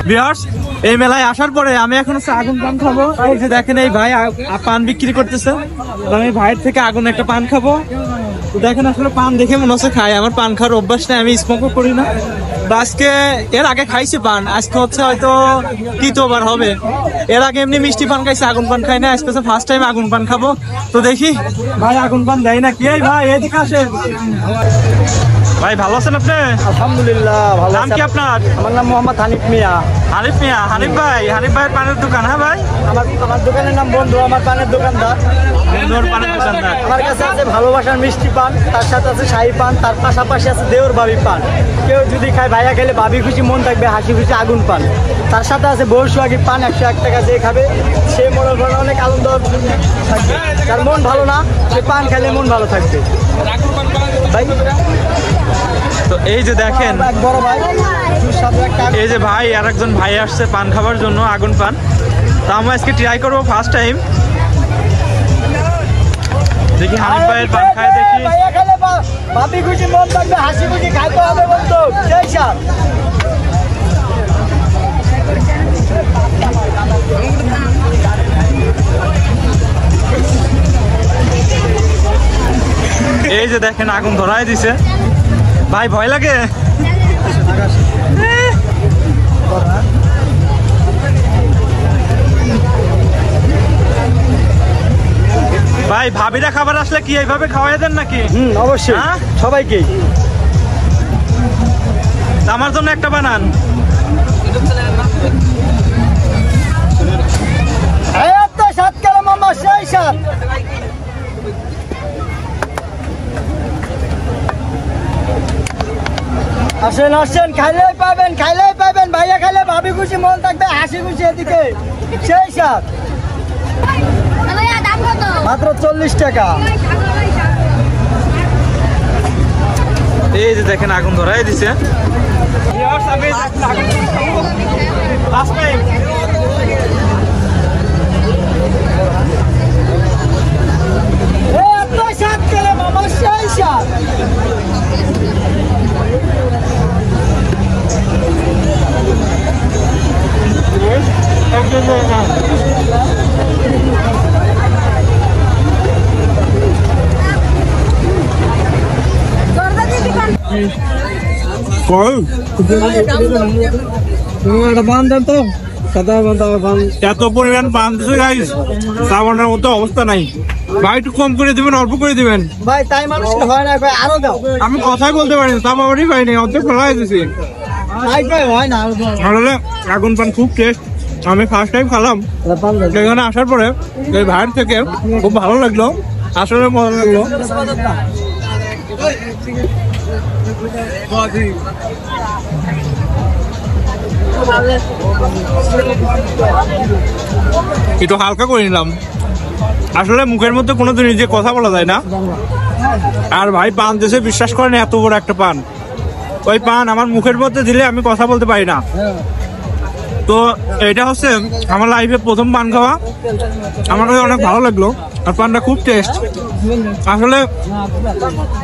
Viewers, এই মেলায় আসার পরে আমি এখন আগুন পান খাবো। এই যে দেখেন, এই ভাই পান বিক্রি করতেছে, আমি ভাইয়ের থেকে আগুন একটা পান খাবো। তো দেখেন, আসলে পান দেখে মনে হচ্ছে খাই। আমার পান খাওয়ার অভ্যাস নেই, আমি স্মোকও করি না। আজকে এর আগে খাইছি পান, আজকে হচ্ছে হয়তো তৃতীয়বার হবে। এর আগে এমনি মিষ্টি পান খাইছি, আগুন পান খাই না। আজকে ফার্স্ট টাইম আগুন পান খাবো। তো দেখি ভাই আগুন পান দেয় নাকি। এই ভাই এদিকে আসে। ভাই ভালো আছেন আপনি? আলহামদুলিল্লাহ ভালো। নাম কি আপনার? আমার নাম মোহাম্মদ হানিফ মিয়া। হানিফ মিয়া, হানিফ ভাই, হানিফ ভাইয়ের পানের দোকান। হ্যাঁ ভাই, আমার দোকানের নাম বন্ধু, আমার পানের দোকানদার। বন্ধুর পানের দোকানদার। আমার কাছে আছে ভালোবাসার মিষ্টি পান, তার সাথে আছে শাহী পান, তার পাশাপাশি আছে দেওর ভাবি পান। কেউ যদি খায় ভাইয়া খেলে ভাবি খুশি মন থাকবে, হাসি খুশি আগুন পান। তার সাথে আছে বৌসুয়াগি পান, 101 টাকা দিয়ে খাবে সে মনে করেন অনেক আনন্দ থাকবে। যার মন ভালো না সে পান খেলে মন ভালো থাকবে ভাই। তো এই যে দেখেন বড় ভাই, এই যে ভাই আর একজন ভাই আসছে পান খাবার জন্য, আগুন পান। তো আমরা আজকে ট্রাই করবো ফার্স্ট টাইম। দেখি হানিফ ভাইয়ের পান খায়, দেখি। ভাবি খুশি মন থাকবে, হাসি খুশি খাইতে হবে বন্ধু। সেই সাথ এই যে দেখেন আগুন ধরাই দিছে। ভাই ভয় লাগে? ভাই ভাবিরা খাবার আসলে কি এইভাবে খাওয়াই দেন নাকি? অবশ্যই, সবাইকে। আমার জন্য একটা বানান। আসেন আসেন, খাইলেই পাবেন, খাইলেই পাবেন। ভাইয়া খাইলে ভাবি খুশি মন থাকবে, হাসি খুশি এদিকে। সেই সাথ মাত্র 40 টাকা। এই যে দেখেন আগুন ধরাই দিছে। এত পরিমাণ পান দিচ্ছে গাইস, সাবানের মতো অবস্থা নাই। ভাই একটু কম করে দিবেন, অল্প করে দিবেন ভাই। তাই মানুষ হয় না, আরো দাও। আমি কথাই বলতে পারি না, সাবানই পাইনি, অর্ধেক ফেলাই দিছি। হয় না, আগুন পান খুব টেস্ট। আমি ফার্স্ট টাইম খেলাম, সেখানে আসার পরে এই ভাইয়ের থেকে খুব ভালো লাগলো, আসলে মজা লাগলো। একটু হালকা করে নিলাম, আসলে মুখের মধ্যে কোনো দিন যে কথা বলা যায় না। আর ভাই পান দেশে বিশ্বাস করেন, এত বড় একটা পান, ওই পান আমার মুখের মধ্যে দিলে আমি কথা বলতে পারি না। তো এটা হচ্ছে আমার লাইফে প্রথম পান খাওয়া, আমার কাছে অনেক ভালো লাগলো। আর পানটা খুব টেস্ট। আসলে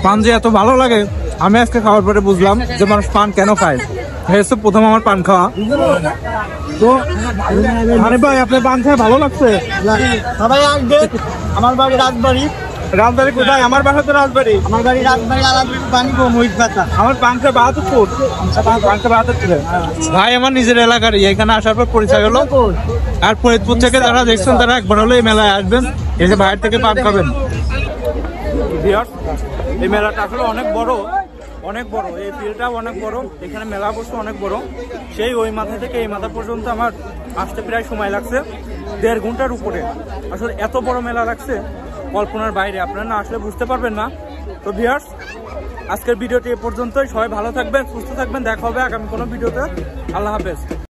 পান যে এত ভালো লাগে আমি আজকে খাওয়ার পরে বুঝলাম যে মানুষ পান কেন খায়। হচ্ছে প্রথম আমার পান খাওয়া। তো আরে ভাই আপনার পান খেয়ে ভালো লাগছে? আমার বাড়ি রাজবাড়ি। রাজবাড়ি কোথায়? আমার বাসা তো রাজবাড়ি। আমার বাড়ি রাজবাড়ি, আমার পাংশা ৭২। ভাই আমার নিজের এলাকারই, এখানে আসার পর পরিচয় হলো। আর ফরিদপুর থেকে যারা দেখছেন তারা একবার হলো এই মেলায় আসবেন, এসে ভাইয়ের থেকে পান খাবেন। এই মেলাটা আসলে অনেক বড়, অনেক বড়। এই ফিল্ডটাও অনেক বড়, এখানে মেলা বসে অনেক বড়। সেই ওই মাথা থেকে এই মাথা পর্যন্ত আমার আসতে প্রায় সময় লাগছে ১.৫ ঘন্টার উপরে। আসলে এত বড় মেলা লাগছে কল্পনার বাইরে, আপনারা না আসলে বুঝতে পারবেন না। তো ভিউয়ার্স, আজকের ভিডিওটি এ পর্যন্তই। সবাই ভালো থাকবেন, সুস্থ থাকবেন, দেখা হবে আগামী কোনো ভিডিওতে। আল্লাহ হাফেজ।